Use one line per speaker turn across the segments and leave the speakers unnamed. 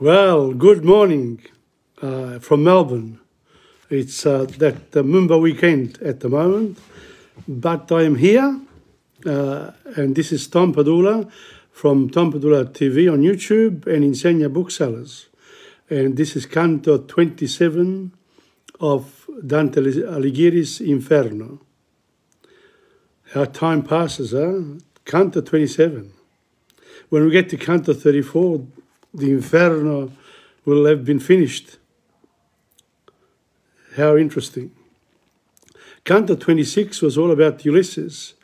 Well, good morning from Melbourne. It's that Moomba weekend at the moment, but I am here, and this is Tom Padula from TomPadulaTV on YouTube and Insegna Booksellers. And this is Canto 27 of Dante Alighieri's Inferno. How time passes, huh? Canto 27. When we get to Canto 34, the Inferno will have been finished. How interesting. Canto 26 was all about Ulysses,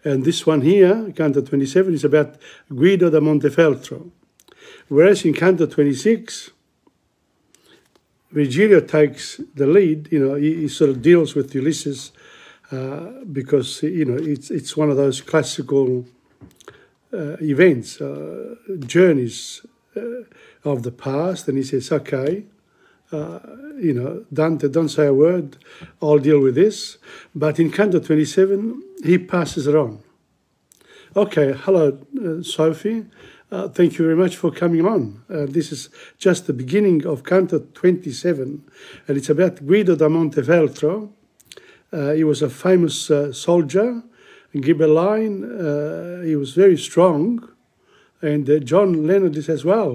and this one here, Canto 27, is about Guido da Montefeltro. Whereas in Canto 26, Virgilio takes the lead. He sort of deals with Ulysses because it's one of those classical events, journeys of the past, and he says, okay, Dante, don't say a word, I'll deal with this. But in Canto 27, he passes it on. Okay, hello, Sophie. Thank you very much for coming on. This is just the beginning of Canto 27, and it's about Guido da Montefeltro. He was a famous soldier, Ghibelline. He was very strong. And John Leonard says, well,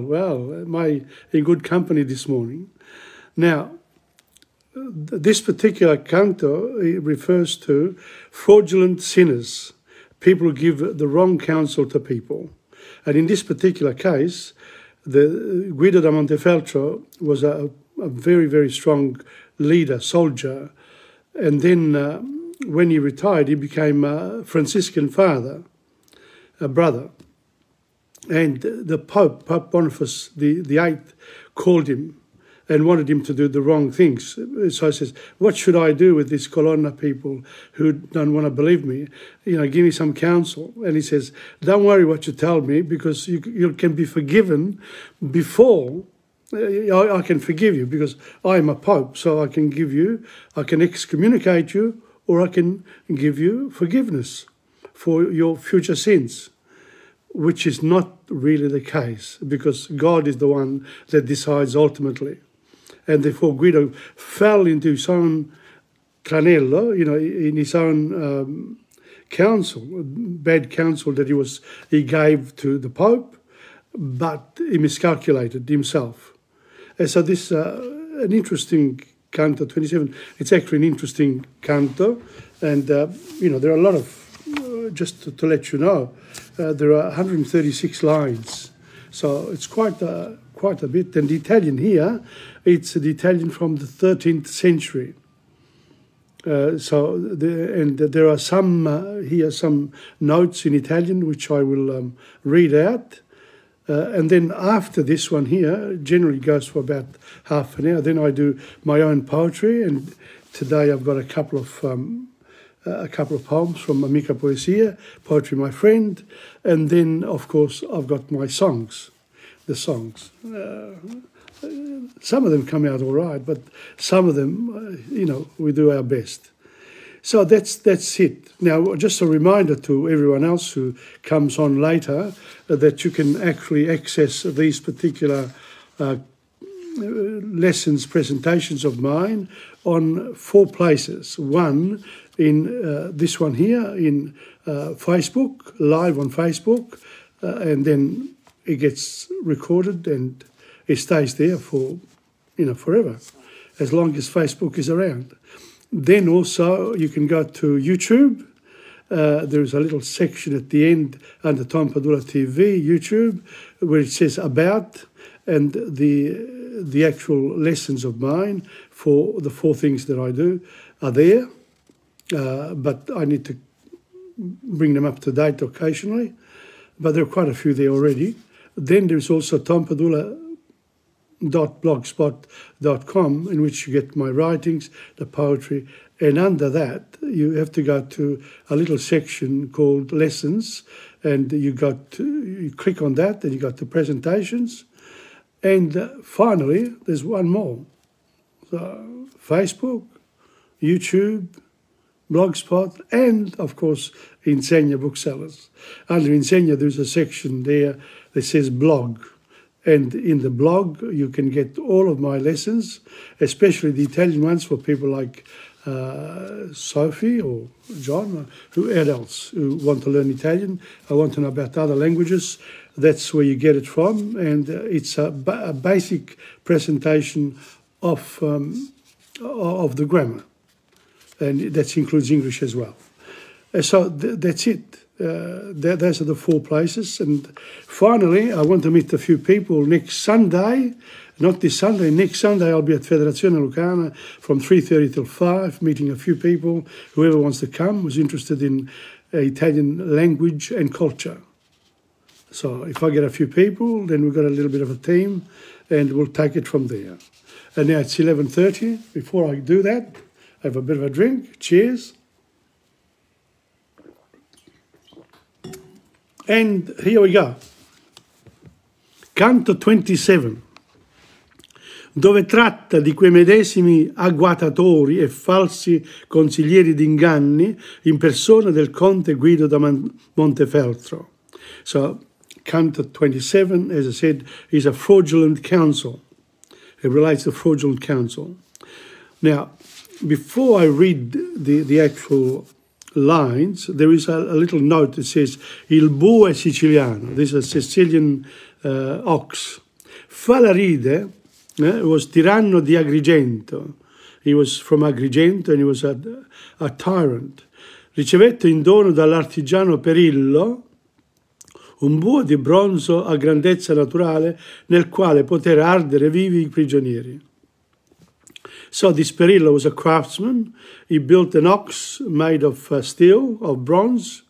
am I in good company this morning? Now, this particular canto refers to fraudulent sinners, people who give the wrong counsel to people. And in this particular case, the Guido da Montefeltro was a very, very strong leader, soldier. And then when he retired, he became a Franciscan father, a brother. And the Pope Boniface VIII, called him and wanted him to do the wrong things. So he says, what should I do with these Colonna people who don't want to believe me? Give me some counsel. And he says, don't worry what you tell me, because you can be forgiven before I can forgive you, because I am a Pope, so I can excommunicate you, or I can give you forgiveness for your future sins. Which is not really the case, because God is the one that decides ultimately. And therefore Guido fell into his own tranello, in his own counsel, bad counsel that he gave to the Pope, but he miscalculated himself. And so this an interesting Canto 27. It's actually an interesting canto, and there are a lot of, just to let you know, there are 136 lines, so it's quite a bit. And the Italian here, it's the Italian from the 13th century. There are some notes in Italian which I will read out, and then after this one here, generally goes for about half an hour. Then I do my own poetry, and today I've got a couple of poems from Amica Poesia, Poetry My Friend, and then, of course, I've got my songs, the songs. Some of them come out all right, but some of them, we do our best. So that's it. Now, just a reminder to everyone else who comes on later that you can actually access these particular lessons, presentations of mine on 4 places. One, in this one here, in Facebook, live on Facebook, and then it gets recorded and it stays there for, forever, as long as Facebook is around. Then also you can go to YouTube. There's a little section at the end under TomPadulaTV, YouTube, where it says About, and the actual lessons of mine for the 4 things that I do are there. But I need to bring them up to date occasionally. But there are quite a few there already. Then there's also TomPadula.blogspot.com, in which you get my writings, the poetry, and under that you have to go to a little section called Lessons, and you click on that, and you got the presentations, and finally there's one more. So Facebook, YouTube, Blogspot, and of course Insegna Booksellers. Under Insegna there's a section there that says blog, And in the blog, you can get all of my lessons, especially the Italian ones for people like Sophie or John, who adults who want to learn Italian. I want to know about other languages. That's where you get it from, and it's a basic presentation of the grammar, and that includes English as well. So that's it. Those are the 4 places. And finally, I want to meet a few people next Sunday. Not this Sunday, next Sunday I'll be at Federazione Lucana from 3:30 till 5, meeting a few people, whoever wants to come, who's interested in Italian language and culture. So if I get a few people, then we've got a little bit of a team, and we'll take it from there. And now it's 11:30. Before I do that, I have a bit of a drink. Cheers. And here we go. Canto 27, dove tratta di quei medesimi agguatatori e falsi consiglieri d'inganni in persona del conte Guido da Montefeltro. So, Canto 27, as I said, is a fraudulent counsel. It relates to fraudulent counsel. Now, before I read the actual lines, there is a little note that says, Il bue siciliano. This is a Sicilian ox. Falaride was tiranno di Agrigento. He was from Agrigento and he was a tyrant. Ricevette in dono dall'artigiano Perillo un bue di bronzo a grandezza naturale nel quale poter ardere vivi i prigionieri. So this Perillo was a craftsman. He built an ox made of steel, of bronze,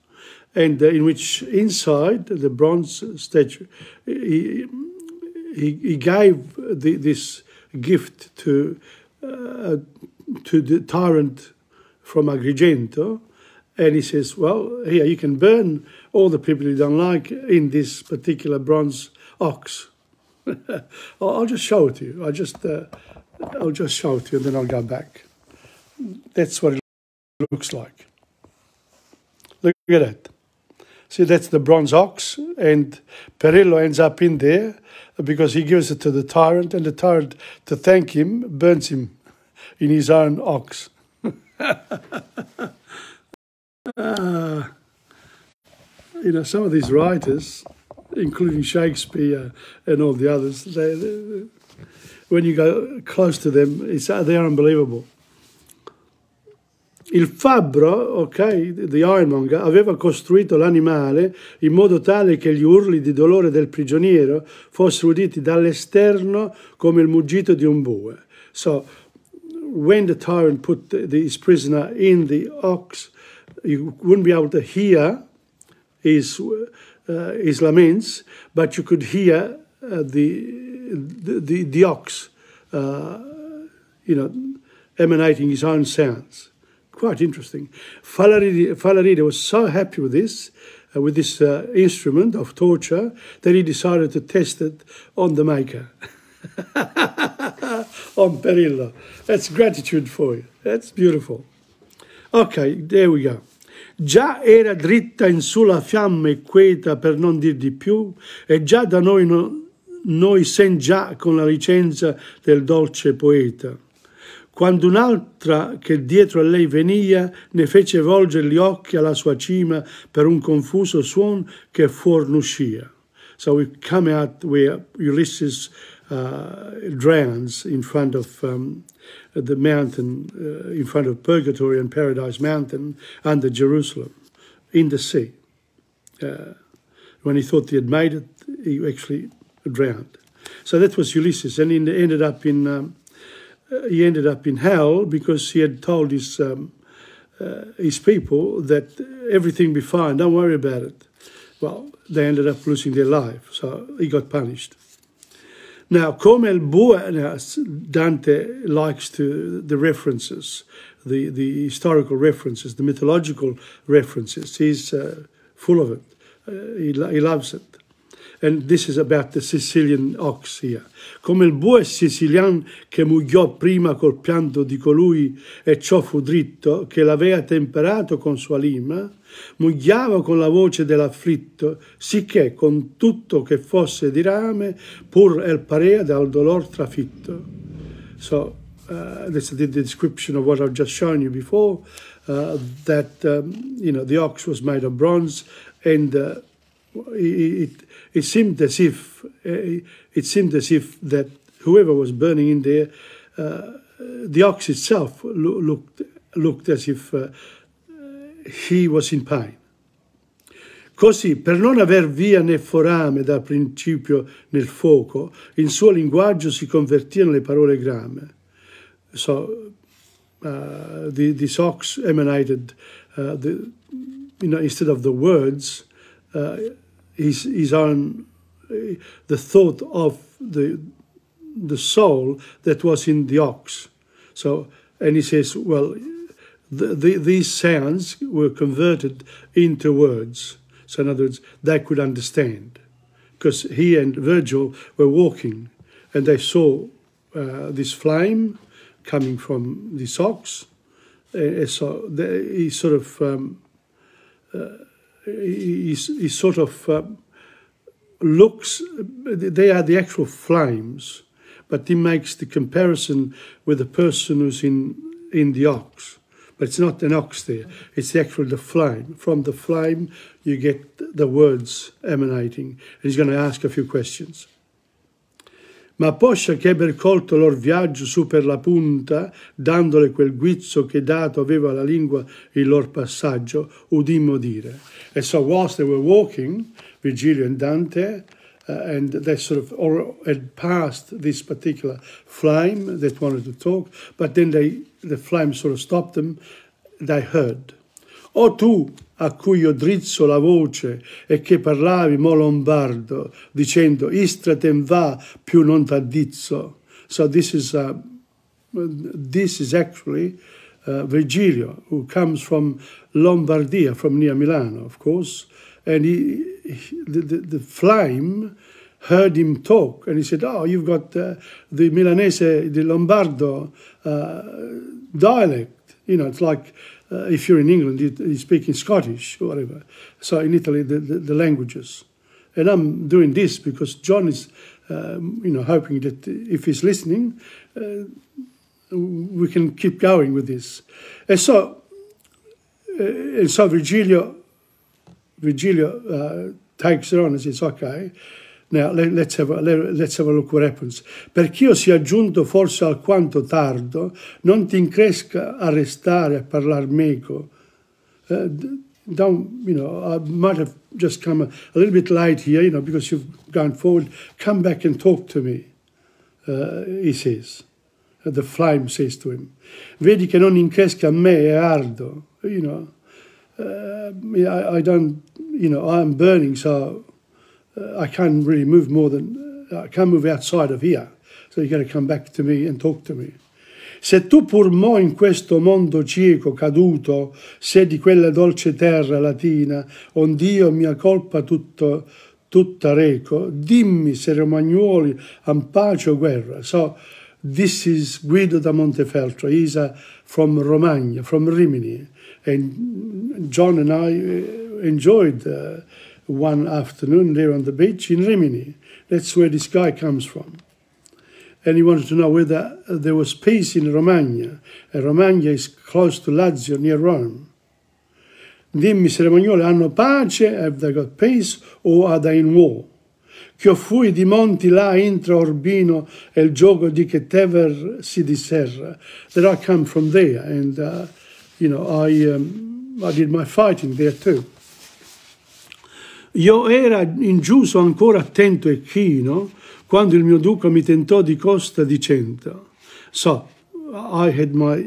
and in which inside the bronze statue, he gave this gift to the tyrant from Agrigento, and he says, well, here, you can burn all the people you don't like in this particular bronze ox. I'll just show it to you. I'll just show it to you, and then I'll go back. That's what it looks like. Look at that. See, that's the bronze ox, and Perillo ends up in there because he gives it to the tyrant, and the tyrant, to thank him, burns him in his own ox. You know, some of these writers, including Shakespeare and all the others, when you go close to them, they're unbelievable. Il fabbro, ok, the ironmonger, aveva costruito l'animale in modo tale che gli urli di dolore del prigioniero fossero uditi dall'esterno come il muggito di un bue. So, when the tyrant put his prisoner in the ox, you wouldn't be able to hear his laments, but you could hear the ox, you know, emanating his own sounds. Quite interesting. Falaride was so happy with this instrument of torture that he decided to test it on the maker, on Perillo. That's gratitude for you. That's beautiful. Okay, there we go. Già era dritta in su la fiamma e quieta per non dir di più, e già da noi sen già con la licenza del dolce poeta. Quando un'altra che dietro a lei venia ne fece volgere gli occhi alla sua cima per un confuso suon che fuor n'uscia. So we come out where Ulysses drowns in front of the mountain, in front of Purgatory and Paradise Mountain under Jerusalem, in the sea. When he thought he had made it, he actually drowned. So that was Ulysses, and he ended up in hell because he had told his people that everything be fine, don't worry about it. Well, they ended up losing their life, so he got punished. Now, come il bue, Dante likes the references, the historical references, the mythological references. He's full of it. He loves it. and this is about the Sicilian ox here. Come il bue sicilian che mugliò prima col pianto di colui e ciò fu dritto, che l'avea temperato con sua lima, mugliava con la voce dell'afflitto, sicché con tutto che fosse di rame, pur el parea dal dolor trafitto. So, this is the description of what I've just shown you before, that, the ox was made of bronze, and it seemed as if that whoever was burning in there, the ox itself looked as if he was in pain. Così, per non aver via né forame dal principio nel fuoco, in suo linguaggio si convertirono le parole grame. So, this ox emanated, instead of the words, his own, the thought of the soul that was in the ox. So, and he says, well, these sounds were converted into words. So in other words, they could understand. Because he and Virgil were walking, and they saw this flame coming from this ox. So he sort of looks, they are the actual flames, but he makes the comparison with the person who's in the ox. But it's not an ox there, it's actually the flame. From the flame you get the words emanating. And he's going to ask a few questions. Ma poscia che ebbe colto lor viaggio su per la punta, dandole quel guizzo che dato aveva alla lingua il lor passaggio, udimmo dire. And so whilst they were walking, Virgilio and Dante, and they sort of had passed this particular flame that wanted to talk, but then the flame sort of stopped them, they heard. O tu, a cui io drizzo la voce e che parlavi mo lombardo, dicendo istratem va più non t'addizzo. So this is actually Virgilio, who comes from Lombardia, from near Milano, of course, and the flame heard him talk, and he said, oh, you've got the Milanese, the Lombardo dialect. It's like if you're in England, you speak in Scottish or whatever. So in Italy, the languages. And I'm doing this because John is, hoping that if he's listening, we can keep going with this. And so Virgilio takes it on and says, okay, now let's have a look what happens. Perch'io sia giunto forse alquanto tardo, non ti incresca a restare a parlar meco. I might have just come a little bit late here, because you've gone forward. Come back and talk to me, he says. The flame says to him. Vedi che non incresca a me, è ardo. I don't, I'm burning, so I can't really move I can't move outside of here. So you've got to come back to me and talk to me. Se tu pur mo in questo mondo cieco caduto, sei di quella dolce terra latina, ond'io mia colpa tutta reco, dimmi se Romagnuoli han pace o guerra. So this is Guido da Montefeltro. He's from Romagna, from Rimini. And John and I enjoyed one afternoon there on the beach in Rimini. That's where this guy comes from. And he wanted to know whether there was peace in Romagna. And Romagna is close to Lazio, near Rome. Dimmi se Romagnoli hanno pace, have they got peace, or are they in war? Che fui di monti là intra Orbino e il gioco di che tever si disserra. That I come from there, and I did my fighting there too. Io era ingiuso ancora attento e chino quando il mio duca mi tentò di costa dicendo. So, I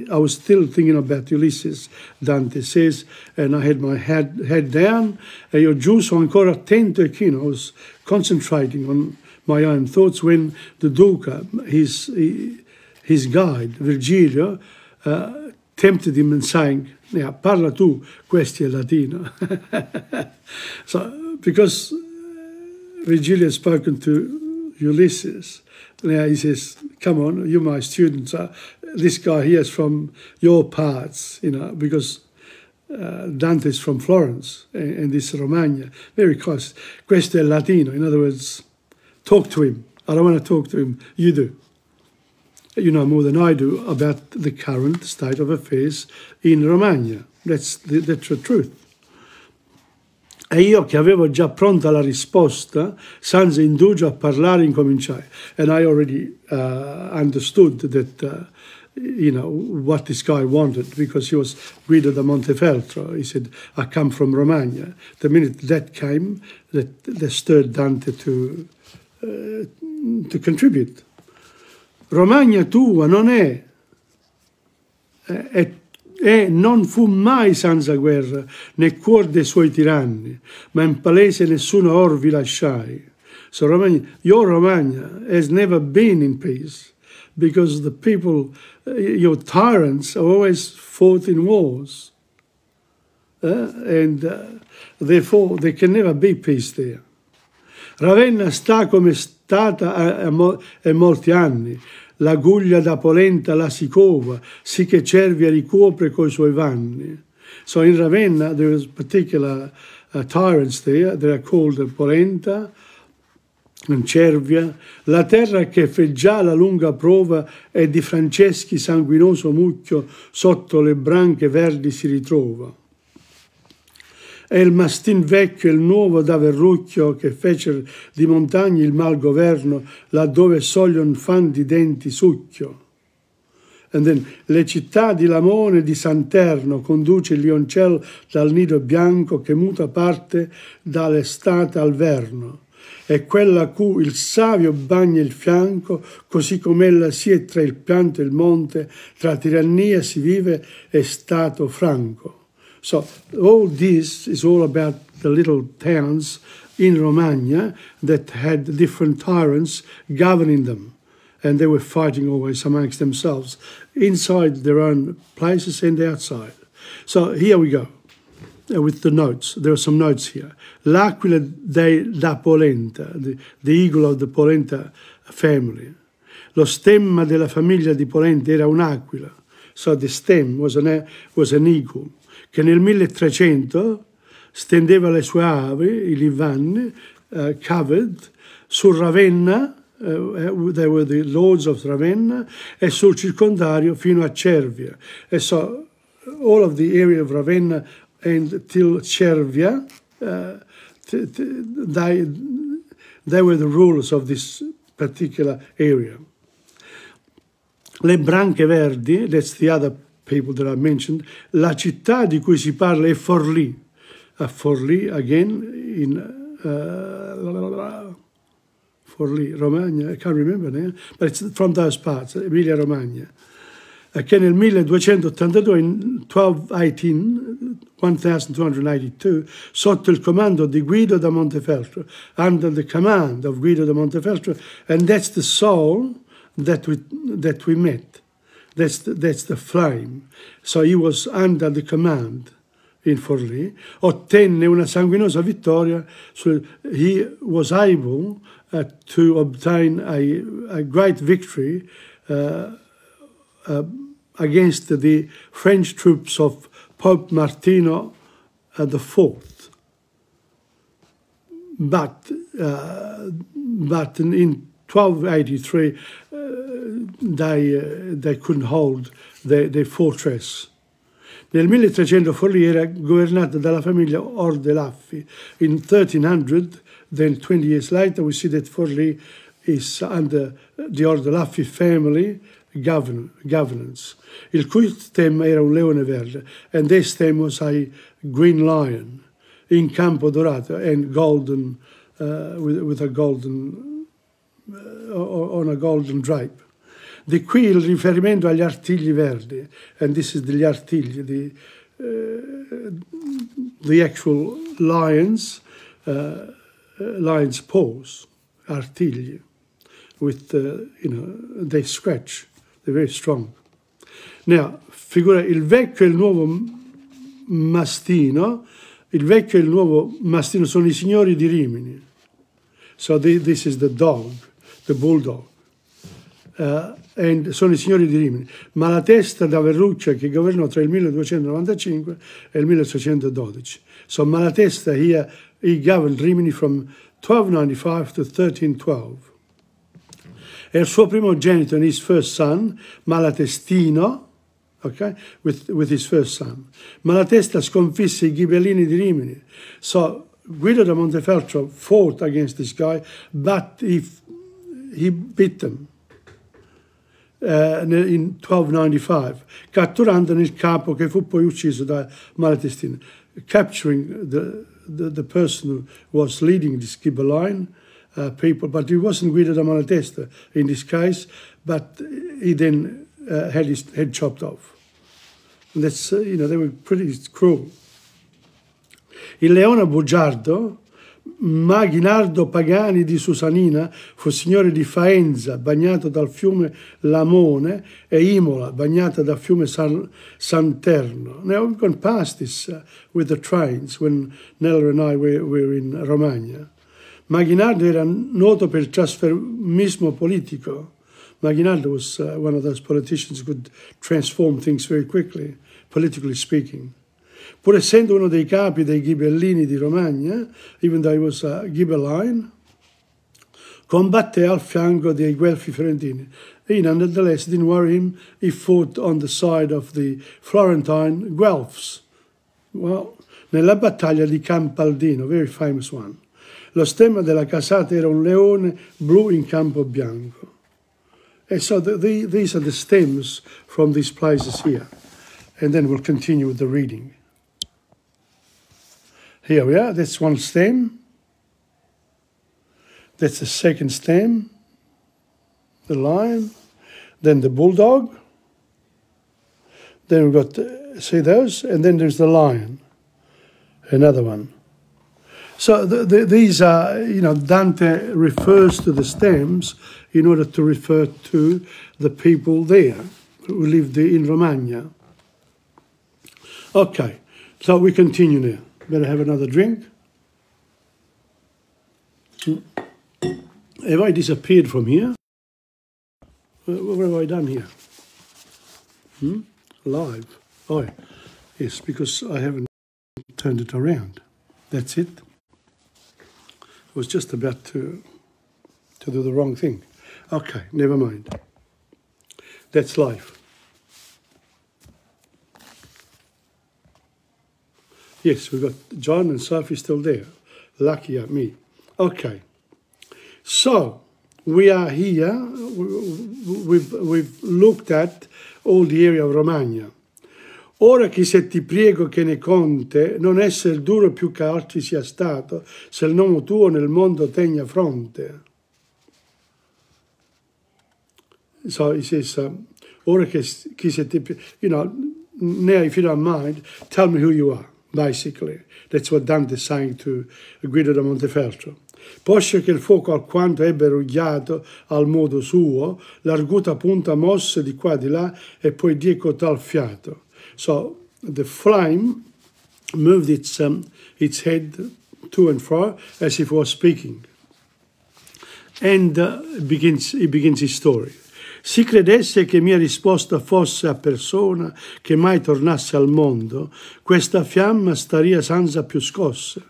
was still thinking about Ulysses, Dante says, and I had my head down, e io giuso ancora attento e chino. I was concentrating on my own thoughts when the duca, his guide, Virgilio, tempted him and saying, now, parla tu, questo è latino. So, because Virgilio has spoken to Ulysses. Now he says, come on, you're my students. This guy here is from your parts, you know, because Dante is from Florence and this Romagna, very close. Questo è Latino, in other words, talk to him. I don't want to talk to him, you do. You know more than I do about the current state of affairs in Romagna. That's the truth. E io che avevo già pronta la risposta, senza indugio a parlare incominciai. And I already understood that, you know, what this guy wanted, because he was Guido da Montefeltro. He said, I come from Romagna. The minute that came, that stirred Dante to contribute. Romagna tua non è, e non fu mai senza guerra, né cuor dei suoi tiranni, ma in palese nessuno or vi lasciai. So Romagna, your Romagna has never been in peace, because the people, your tyrants, always fought in wars. And therefore there can never be peace there. Ravenna sta come stata a molti anni, la guglia da polenta la si cova, sì che cervia ricopre coi suoi vanni. So in Ravenna there was particular tyrants there, they are called polenta and cervia. La terra che fe già la lunga prova e di Franceschi sanguinoso mucchio sotto le branche verdi si ritrova. E il mastin vecchio e il nuovo da verrucchio che fecero di montagne il malgoverno, laddove soglion fan di denti succhio. And then, le città di Lamone e di Santerno conduce il lioncel dal nido bianco che muta parte dall'estate al verno. E quella a cui il savio bagna il fianco, così com'ella si è tra il pianto e il monte, tra tirannia si vive e stato franco. So all this is all about the little towns in Romagna that had different tyrants governing them. And they were fighting always amongst themselves, inside their own places and outside. So here we go, with the notes. There are some notes here. L'aquila da Polenta, the eagle of the Polenta family. Lo stemma della famiglia di Polenta era un'aquila. So the stem was an eagle, che nel 1300 stendeva le sue avi, i livanni, covered, su Ravenna, they were the lords of Ravenna, e sul circondario fino a Cervia. And so all of the area of Ravenna and till Cervia, they were the rulers of this particular area. Le branche verdi, that's the other people that I mentioned, la città di cui si parla è Forlì. Forlì, again, in Forlì, Romagna, I can't remember now, but it's from those parts, Emilia-Romagna, che nel 1282, in 1282, sotto il comando di Guido da Montefeltro, under the command of Guido da Montefeltro, and that's the soul that we met. That's the flame. So he was under the command in Forlì. Ottenne una sanguinosa vittoria. So he was able to obtain a great victory against the French troops of Pope Martino IV. But in 1283, they couldn't hold the fortress. Nel 1300 Forlì era governata dalla famiglia Ordelaffi. In 1300, then 20 years later, we see that Forlì is under the Ordelaffi family governance. Il cui stemma era un leone verde, and their stem was a green lion in campo dorato and golden, with a golden, on a golden drape. Di qui il riferimento agli artigli verdi, and this is degli artigli, the actual lion's paws, artigli, with, they scratch, they're very strong. Now, figura il vecchio e il nuovo mastino. Il vecchio e il nuovo mastino sono i signori di Rimini. So this is the dog, the bulldog. Sono i signori di Rimini. Malatesta da Verruccia che governò tra il 1295 e il 1312. So Malatesta here, he governed Rimini from 1295 to 1312. E il suo primogenito and his first son, Malatestino, okay, with his first son. Malatesta sconfisse i ghibellini di Rimini. So Guido da Montefeltro fought against this guy, but he beat them. In 1295, catturandone il capo che fu poi ucciso da Malatestino, capturing the person who was leading this Ghibelline people, but it wasn't Guido da Malatesta in this case, but he then had his head chopped off. And that's, they were pretty cruel. Il leone bugiardo, Maghinardo Pagani di Susanina, fu signore di Faenza, bagnato dal fiume Lamone, e Imola, bagnata dal fiume Santerno. Now, we've gone past this with the trains when Nella and I were in Romagna. Maghinardo era noto per il trasformismo politico. Maghinardo was one of those politicians who could transform things very quickly, politically speaking. Pur essendo uno dei capi dei Ghibellini di Romagna, even though he was a Ghibelline, combatté al fianco dei Guelfi fiorentini. He nonetheless didn't worry him. He fought on the side of the Florentine Guelfs. Well, nella battaglia di Campaldino, very famous one. Lo stemma della casata era un leone blu in campo bianco. And so these are the stems from these places here. And then we'll continue with the reading. Here we are, that's one stem. That's the second stem, the lion. Then the bulldog. Then we've got, see those? And then there's the lion, another one. So these are, Dante refers to the stems in order to refer to the people there who lived in Romagna. Okay, so we continue now. Better have another drink. Have I disappeared from here? What have I done here? Live. Oh, yes, because I haven't turned it around. That's it. I was just about to do the wrong thing. Okay, never mind. That's life. Yes, we've got John and Sophie still there. Lucky at me. Okay. So, we are here. We've looked at all the area of Romagna. Ora che se ti priego che ne conte, non esser duro più che altri sia stato, se il nome tuo nel mondo tegna fronte. So he says, ora che se ti priego, now if you don't mind, tell me who you are. Basically, that's what Dante is saying to Guido da Montefeltro. Poscia che il fuoco alquanto ebbe rugliato al modo suo, l'arguta punta mosse di qua di là e poi dico tal fiato. So the flame moved its head to and fro as if it was speaking. And he begins his story. Si credesse che mia risposta fosse a persona che mai tornasse al mondo, questa fiamma staria senza più scosse.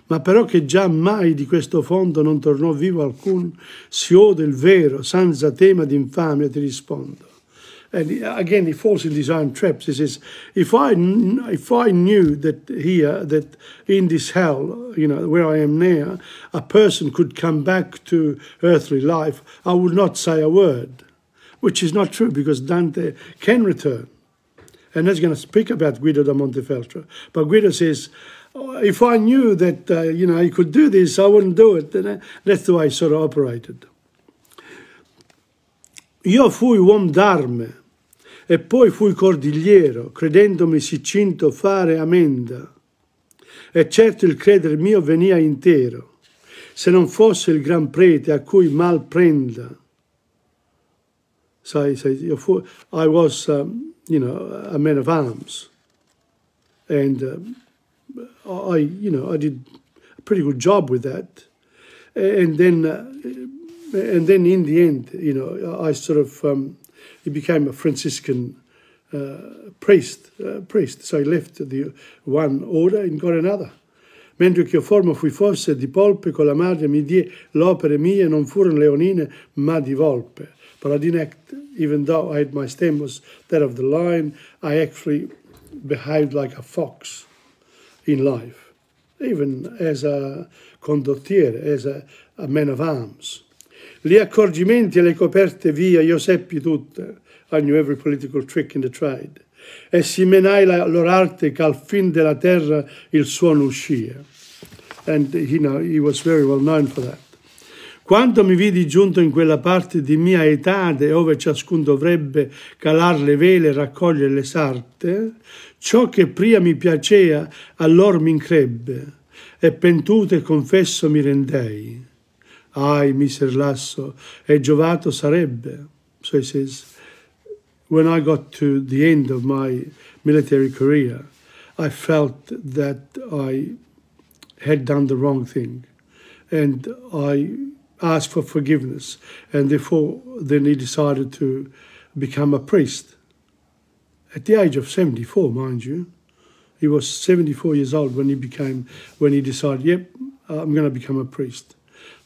Ma però che già mai di questo fondo non tornò vivo alcun, si ode il vero, senza tema d'infamia ti rispondo. And again, he falls in his own traps. He says, if I knew that in this hell, where I am now, a person could come back to earthly life, I would not say a word. Which is not true, because Dante can return. And that's going to speak about Guido da Montefeltro. But Guido says, if I knew that, he could do this, I wouldn't do it. And that's the way he sort of operated. Io fui uom d'arme, e poi fui cordigliero, credendomi sicinto fare amenda. E certo il credere mio venia intero, se non fosse il gran prete a cui mal prenda. So he says, I was, a man of arms, and I did a pretty good job with that. and then in the end, you know, I sort of he became a Franciscan priest. So he left the one order and got another. Mentre che io forma fui forse di polpe, con la madre mi die l'opere mie non furono leonine ma di volpe. But I didn't act, even though I had my stem was that of the lion, I actually behaved like a fox in life, even as a condottiere, as a man of arms. Gli accorgimenti e le coperte via io seppi tutte. I knew every political trick in the trade. E si menai la loro arte che al fin della terra il suono uscia. And you know, he was very well known for that. Quando mi vidi giunto in quella parte di mia età dove ciascun dovrebbe calar le vele e raccogliere le sarte, ciò che prima mi piacea allor mi increbbe, e pentuto e confesso mi rendei. Ai, miser lasso, e giovato sarebbe. So he says, when I got to the end of my military career, I felt that I had done the wrong thing, and I asked for forgiveness, and therefore then he decided to become a priest. At the age of 74, mind you. He was 74 years old when he decided, yep, I'm going to become a priest.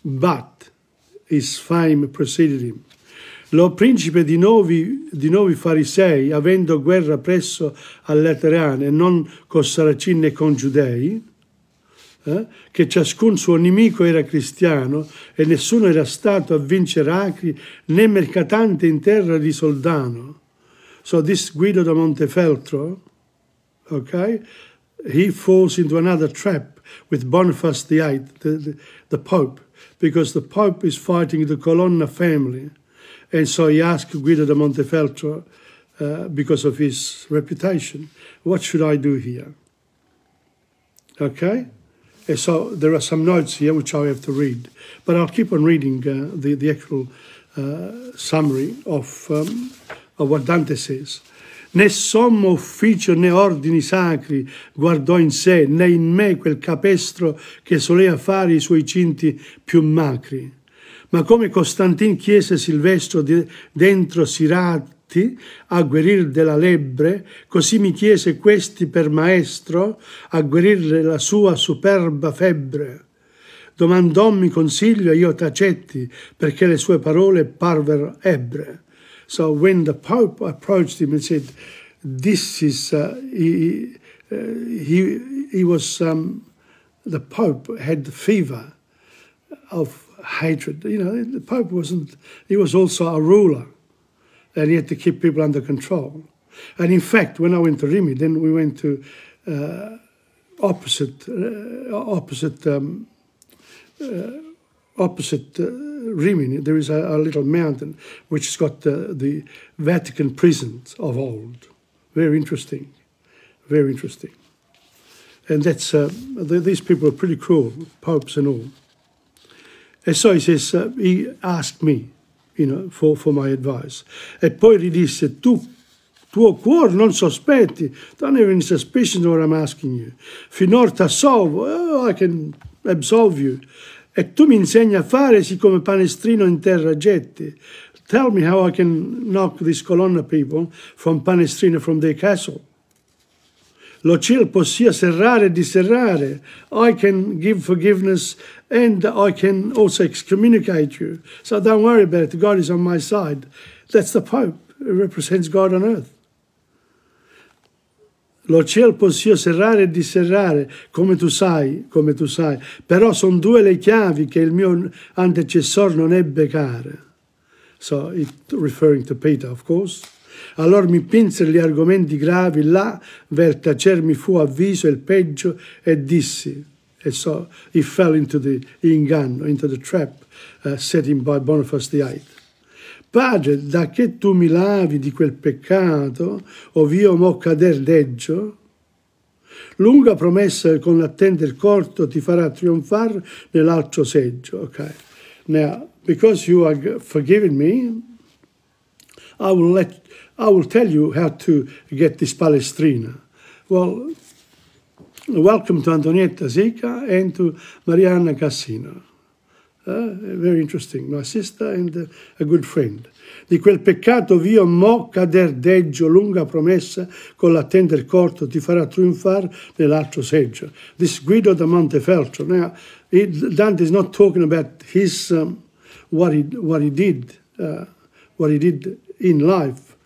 But his fame preceded him. Lo principe di novi farisei, avendo guerra presso al Laterano e non con Saracini né con Giudei, che ciascun suo nemico era cristiano e nessuno era stato a vincere acri né mercatante in terra di Soldano. So this Guido da Montefeltro, okay, he falls into another trap with Boniface VIII, the Pope, because the Pope is fighting the Colonna family. And so he asked Guido da Montefeltro, because of his reputation, what should I do here? Okay? And so there are some notes here which I have to read. But I'll keep on reading the actual summary of what Dante says. Né sommo ufficio né ordini sacri guardò in sé, né in me quel capestro che solea fare i suoi cinti più macri. Ma come Costantin chiese Silvestro dentro Sirati a guarir della lebbre, così mi chiese questi per maestro a guarirle la sua superba febbre. Domandòmi consiglio e io tacetti, perché le sue parole parvero ebbre. So when the Pope approached him and said, "This is," he was the Pope had the fever of hatred. You know, the Pope wasn't. He was also a ruler, and he had to keep people under control. And in fact, when I went to Rimini, then we went to opposite Rimini, there is a little mountain which has got the Vatican prisons of old. Very interesting, very interesting. And that's these people are pretty cruel, popes and all. And so he says, he asked me, you know, for my advice. E poi ridisse, tuo cuore non sospetti, don't have any suspicion of what I'm asking you. Finor t'assolvo, I can absolve you. E tu mi insegni a fare siccome Palestrino in terra getti. Tell me how I can knock these Colonna people from Palestrino, from their castle. Lo ciel possia serrare e disserrare. I can give forgiveness and I can also excommunicate you. So don't worry about it. God is on my side. That's the Pope. It represents God on earth. Lo ciel possia serrare e disserrare, come tu sai, però sono due le chiavi che il mio antecessor non ebbe care. So, referring to Peter, of course. Allora mi pinsero gli argomenti gravi, là, ver tacermi fu avviso il peggio, e dissi. And so, he fell into the inganno, into the trap set him by Boniface VIII. Padre, da che tu mi lavi di quel peccato, ov'io mo cader deggio, lunga promessa con l'attender corto ti farà trionfar nell'altro seggio. Okay. Now, because you are forgiving me, I will tell you how to get this Palestrina. Well, welcome to Antonietta Zica and to Marianna Cassino. Very interesting. My sister and a good friend. Di quel peccato vio mo cader deggio, lunga promessa, con l'attender corto ti farà trionfar nell'altro seggio. This Guido da Montefeltro. Now, Dante is not talking about his what he did in life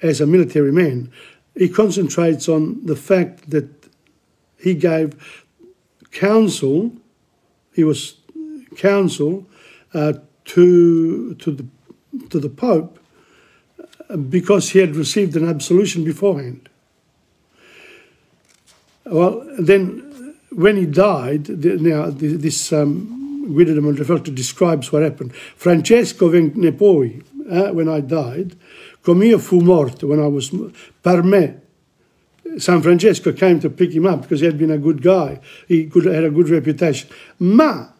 as a military man. He concentrates on the fact that he gave counsel. He was counsel to the Pope because he had received an absolution beforehand. Well, then when he died, this Guido da Montefeltro describes what happened. Francesco venne poi, when I died, com'io fu morto, when I was, per me, San Francesco came to pick him up because he had been a good guy. He had a good reputation. Ma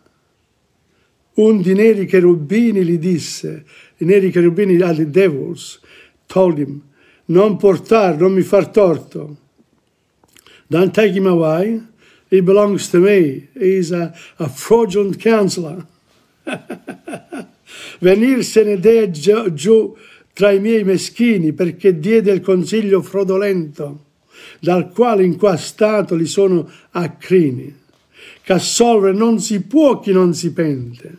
un di neri cherubini gli disse, i neri cherubini alle devils told him, non mi far torto. Don't take him away. He belongs to me. He's a fraudulent counselor. Venirsene dea giù tra i miei meschini perché diede il consiglio fraudolento, dal quale in qua stato li sono accrini. Ch'assolvere non si può chi non si pente,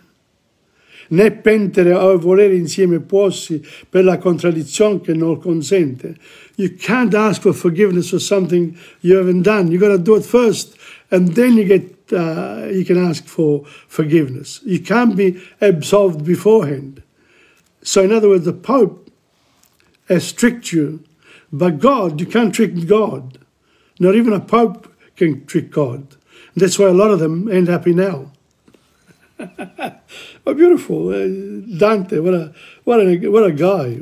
né pentere o volere insieme puossi per la contraddizione che non consente. You can't ask for forgiveness for something you haven't done. You got to do it first, and then you can ask for forgiveness. You can't be absolved beforehand. So in other words, the Pope has tricked you, but God, you can't trick God. Not even a Pope can trick God. And that's why a lot of them end up in hell. Oh, beautiful. Dante, what a guy.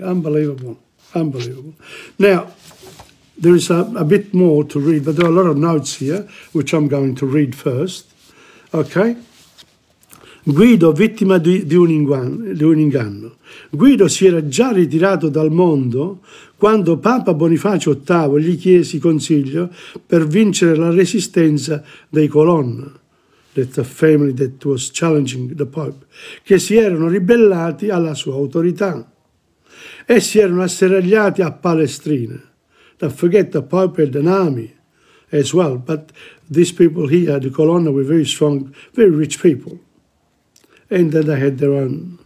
Unbelievable. Now, there is a bit more to read, but there are a lot of notes here, which I'm going to read first. Okay? Guido, vittima di un inganno. Guido si era già ritirato dal mondo quando Papa Bonifacio VIII gli chiese consiglio per vincere la resistenza dei Colonna, the family that was challenging the Pope, che si erano ribellati alla sua autorità e si erano asserragliati a Palestrina. Don't forget the Pope had an army as well, but these people here, the Colonna, were very strong, very rich people. And then they had their own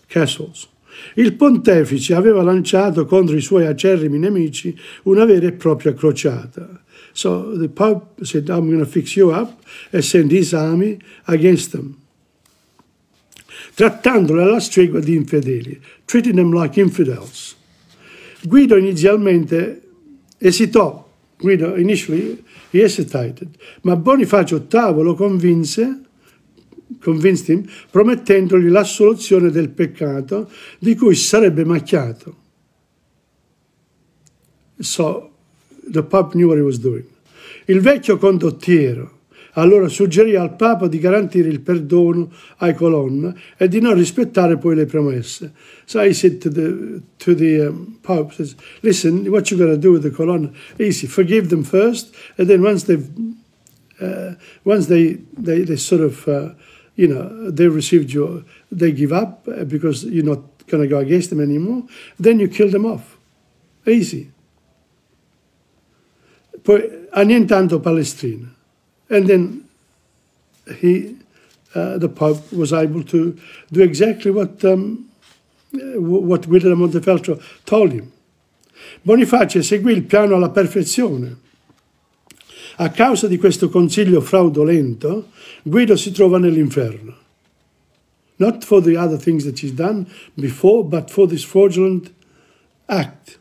castles. Il pontefice aveva lanciato contro i suoi acerrimi nemici una vera e propria crociata. So the Pope said, I'm going to fix you up, and send his army against them, trattandoli alla stregua di infedeli, treating them like infidels. Guido inizialmente esitò. Guido initially he hesitated, ma Bonifacio VIII lo convinced him, promettendogli l'assoluzione del peccato di cui si sarebbe macchiato. So the Pope knew what he was doing. Il vecchio condottiero allora suggerì al Papa di garantire il perdono ai Colonna e di non rispettare poi le promesse. So he said to the Pope, says, listen, what you got to do with the Colonna? Easy, forgive them first, and then once they sort of they received they give up because you're not going to go against them anymore, then you kill them off. Easy. Poi annientando Palestrina. And then the Pope was able to do exactly what Guido da Montefeltro told him. Bonifacio seguì il piano alla perfezione. A causa di questo consiglio fraudolento, Guido si trova nell'inferno. Not for the other things that he's done before, but for this fraudulent act.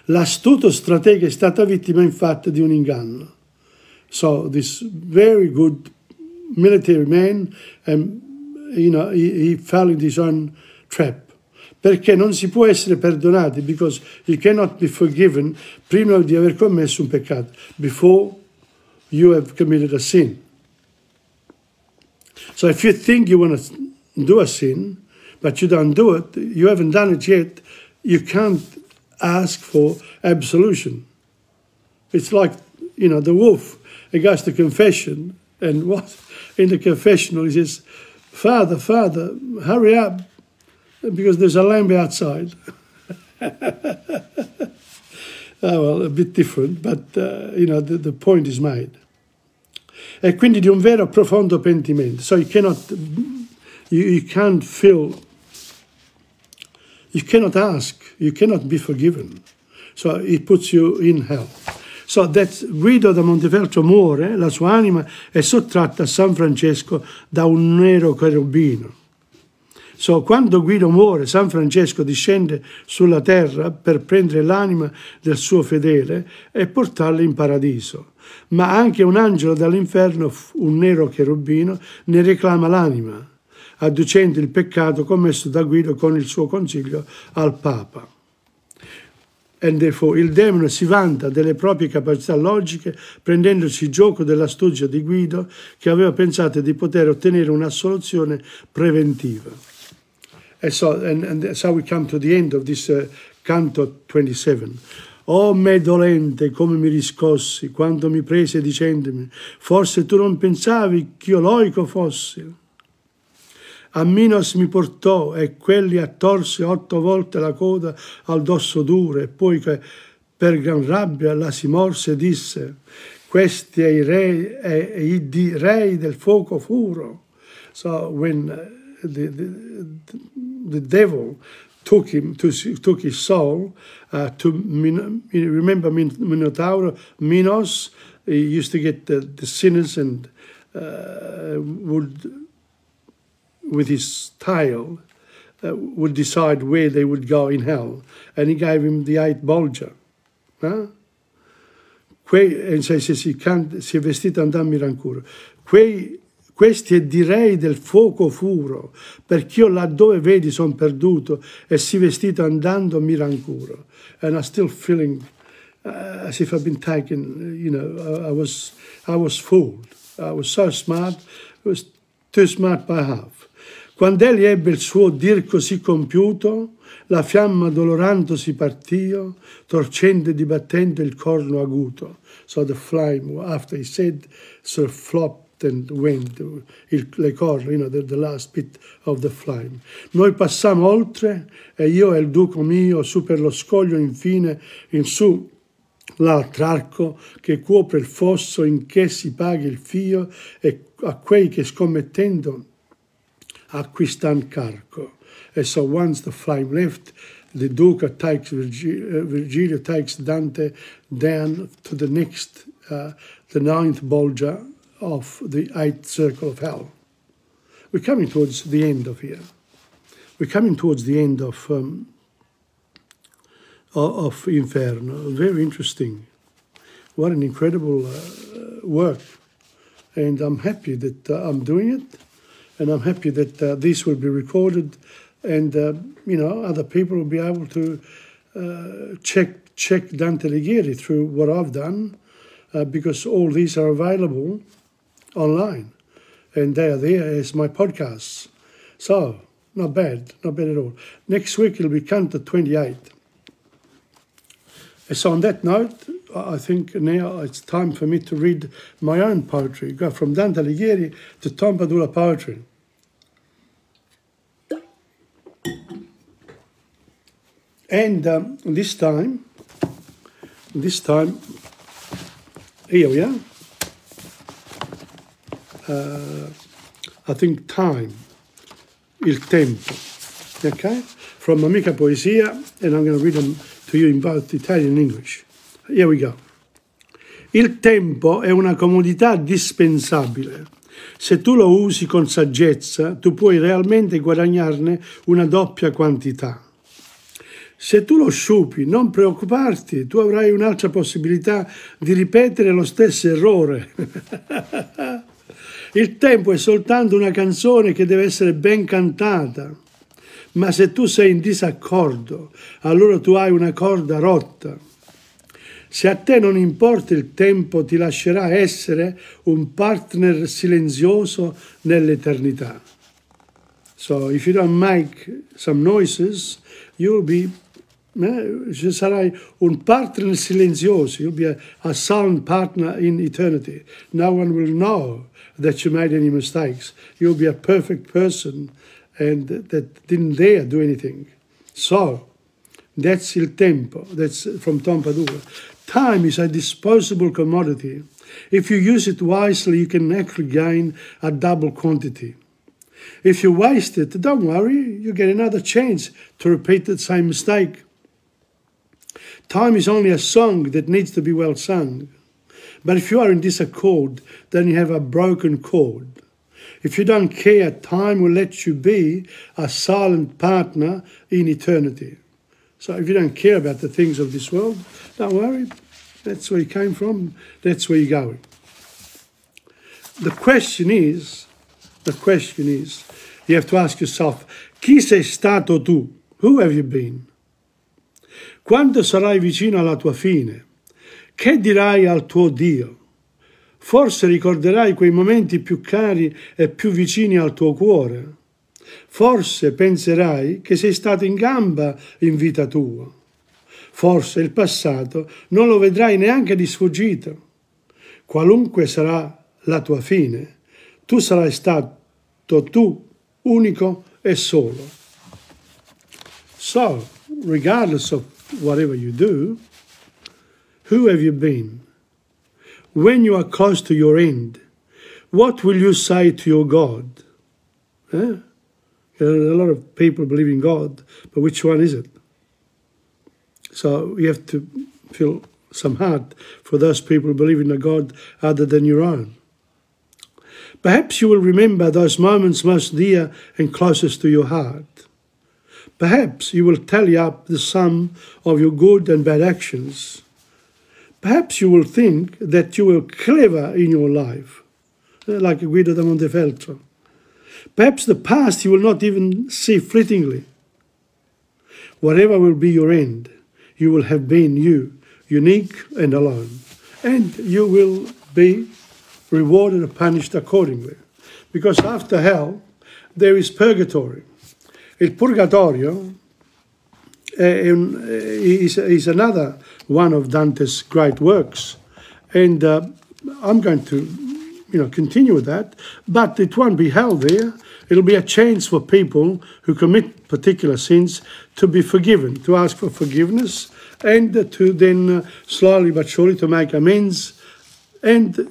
L'astuto stratega è stata vittima infatti di un inganno. So this very good military man, he fell in his own trap. Perché non si può essere perdonati, because you cannot be forgiven prima di aver commesso un peccato, before you have committed a sin. So if you think you want to do a sin, but you don't do it, you haven't done it yet, you can't ask for absolution. It's like, the wolf. He goes to confession, And what in the confessional he says, Father, Father, hurry up, because there's a lamb outside. Well, a bit different, but you know, the point is made. E quindi di un vero profondo pentimento. So you can't feel, you cannot ask, you cannot be forgiven. So it puts you in hell. So that Guido da Montefeltro muore, la sua anima è sottratta a San Francesco da un nero cherubino. So, quando Guido muore, San Francesco discende sulla terra per prendere l'anima del suo fedele e portarla in paradiso. Ma anche un angelo dall'inferno, un nero cherubino, ne reclama l'anima, adducendo il peccato commesso da Guido con il suo consiglio al Papa. And therefore, il demone si vanta delle proprie capacità logiche, prendendosi gioco dell'astuzia di Guido, che aveva pensato di poter ottenere una soluzione preventiva. And so we come to the end of this Canto 27. Oh me dolente, come mi riscossi, quando mi prese dicendomi, forse tu non pensavi ch'io loico fossi. A Minos mi portò e quelli attorse 8 volte la coda al dosso duro, e poi che per gran rabbia la si morse e disse, questi è i rei del fuoco furo. So when the devil took his soul remember Minotauro, Minos, he used to get the sinners and would, with his tail, would decide where they would go in hell. And he gave him the 8 bulger. Huh? E si è vestito andando in rancuro. Questi è di rei del fuoco furo, perch'io laddove vedi son perduto, e si vestito andando mi rancuro. And I'm still feeling as if I've been taken, you know, I was fooled. I was so smart, I was too smart by half. Quando egli ebbe il suo dir così compiuto, la fiamma dolorando si partio, torcendo e dibattendo il corno aguto. So the flame, after he said, sort of flopped and went, le corna, you know, the last bit of the flame. Noi passammo oltre, e io e il duco mio, su per lo scoglio infine, in su l'altrarco che copre il fosso in che si paghi il fio, e a quei che scommettendo acquistan carco. And so once the flame left, the Duca takes Virgilio takes Dante down to the next, the 9th bulger of the 8th circle of hell. We're coming towards the end of here. We're coming towards the end of Inferno. Very interesting. What an incredible work. And I'm happy that I'm doing it. And I'm happy that this will be recorded, and you know, other people will be able to check Dante Alighieri through what I've done, because all these are available online, and they are there as my podcasts. So not bad at all. Next week it'll be Canto 28. So on that note, I think now it's time for me to read my own poetry. Go from Dante Alighieri to TomPadula poetry. And this time, here we are. I think time, il tempo. Okay? From Amica Poesia, and I'm going to read them to you in both Italian and English. Here we go. Il tempo è una comodità dispensabile. Se tu lo usi con saggezza, tu puoi realmente guadagnarne una doppia quantità. Se tu lo sciupi, non preoccuparti, tu avrai un'altra possibilità di ripetere lo stesso errore. Il tempo è soltanto una canzone che deve essere ben cantata. Ma se tu sei in disaccordo, allora tu hai una corda rotta. Se a te non importa il tempo, ti lascerà essere un partner silenzioso nell'eternità. So if you don't make some noises, you'll be Sarai un partner silenzioso. You'll be a silent partner in eternity. No one will know that you made any mistakes. You'll be a perfect person and that didn't dare do anything. So, that's il tempo. That's from TomPadula. Time is a disposable commodity. If you use it wisely, you can actually gain a double quantity. If you waste it, don't worry, you get another chance to repeat the same mistake. Time is only a song that needs to be well sung. But if you are in disaccord, then you have a broken chord. If you don't care, time will let you be a silent partner in eternity. So if you don't care about the things of this world, don't worry. That's where you came from. That's where you're going. The question is, you have to ask yourself, chi sei stato tu? Who have you been? Quando sarai vicino alla tua fine, che dirai al tuo Dio? Forse ricorderai quei momenti più cari e più vicini al tuo cuore. Forse penserai che sei stato in gamba in vita tua. Forse il passato non lo vedrai neanche di sfuggita. Qualunque sarà la tua fine, tu sarai stato tu, unico e solo. So, regardless of whatever you do, who have you been? When you are close to your end, what will you say to your God? There are a lot of people believe in God, but which one is it? So you have to feel some heart for those people who believe in a God other than your own. Perhaps you will remember those moments most dear and closest to your heart. Perhaps you will tally up the sum of your good and bad actions. Perhaps you will think that you were clever in your life, like Guido da Montefeltro. Perhaps the past you will not even see fleetingly. Whatever will be your end, you will have been you, unique and alone. And you will be rewarded or punished accordingly. Because after hell, there is purgatory. Il purgatorio is another one of Dante's great works. And I'm going to continue with that, but it won't be hell there. It'll be a chance for people who commit particular sins to be forgiven, to ask for forgiveness, and to then slowly but surely to make amends and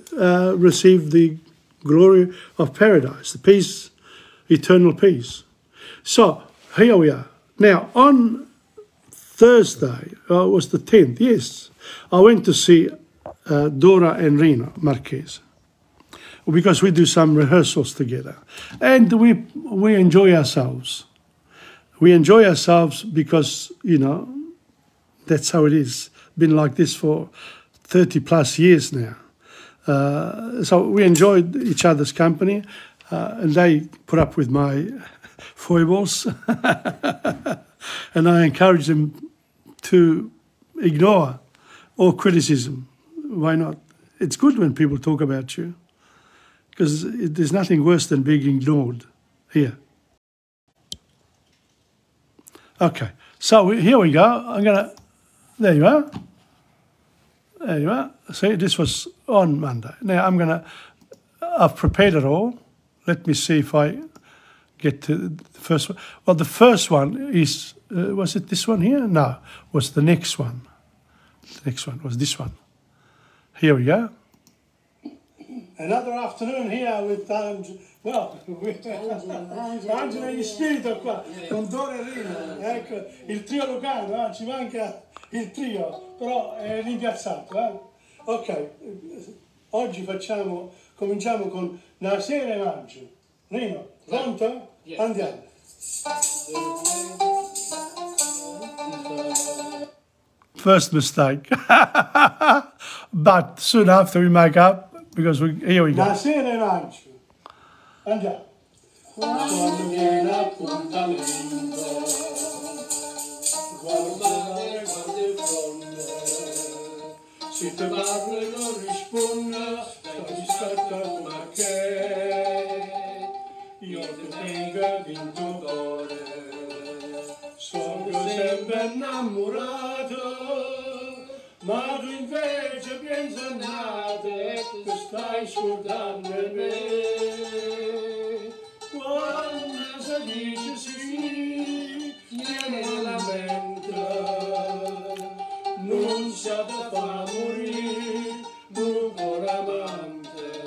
receive the glory of paradise, the peace, eternal peace. So here we are. Now, on Thursday, was the 10th, yes, I went to see Dora and Rino Marchese, because we do some rehearsals together. And we enjoy ourselves. We enjoy ourselves because, that's how it is. Been like this for 30 plus years now. So we enjoyed each other's company, and they put up with my foibles. And I encourage them to ignore all criticism. Why not? It's good when people talk about you, because there's nothing worse than being ignored here. Okay, so here we go. There you are. There you are. See, this was on Monday. Now I've prepared it all. Let me see if I get to the first one. Well, the first one is, was it this one here? No, was the next one. The next one was this one. Here we go. Another afternoon here with Angela in spirito qua, con Dora e Rino, ecco, il trio locale, ci manca il trio, però è rimpiazzato. Ok, oggi cominciamo con Una sera e maggio. Rino, pronto? Yes. Andiamo. First mistake. But soon after we make up, because here we go. Una sera e maggio. Andiamo. Quando viene l'appuntamento, guardare il fronte, se ti parlo e non rispondo, stai distratta ma che io ti tengo in tuo cuore, so cos'è sempre innamorato, ma tu invece pensi a nate e ti stai scordando me. Quando si dice sì, viene la mente, non si ha da far morire, non vuole amante.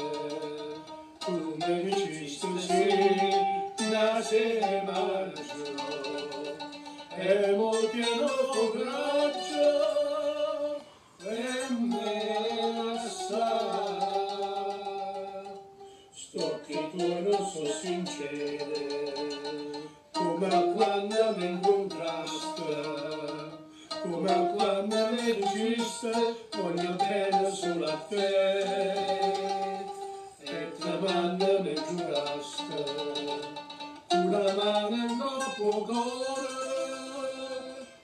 Tu mi dicesti sì, da se marcio, e mo pieno coraggio, e me sa. Sto che tu non so sincere, come quando mi incontraste, come quando mi diceste voglio bene solo a te, e tremando mi giuraste, tu la mano in troppo cuore,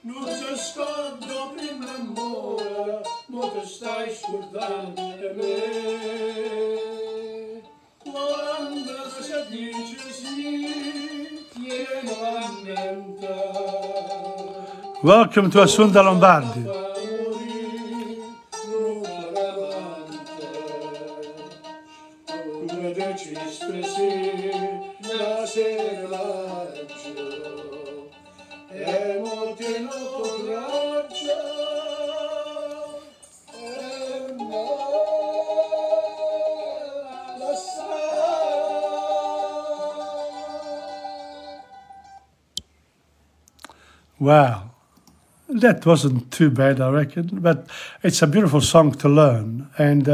non ti scordo prima amore, ma ti stai scordando di me. Quando si dice sì, tieno a mente. Welcome to Assunta Lombardi. Wow, that wasn't too bad, I reckon, but it's a beautiful song to learn. And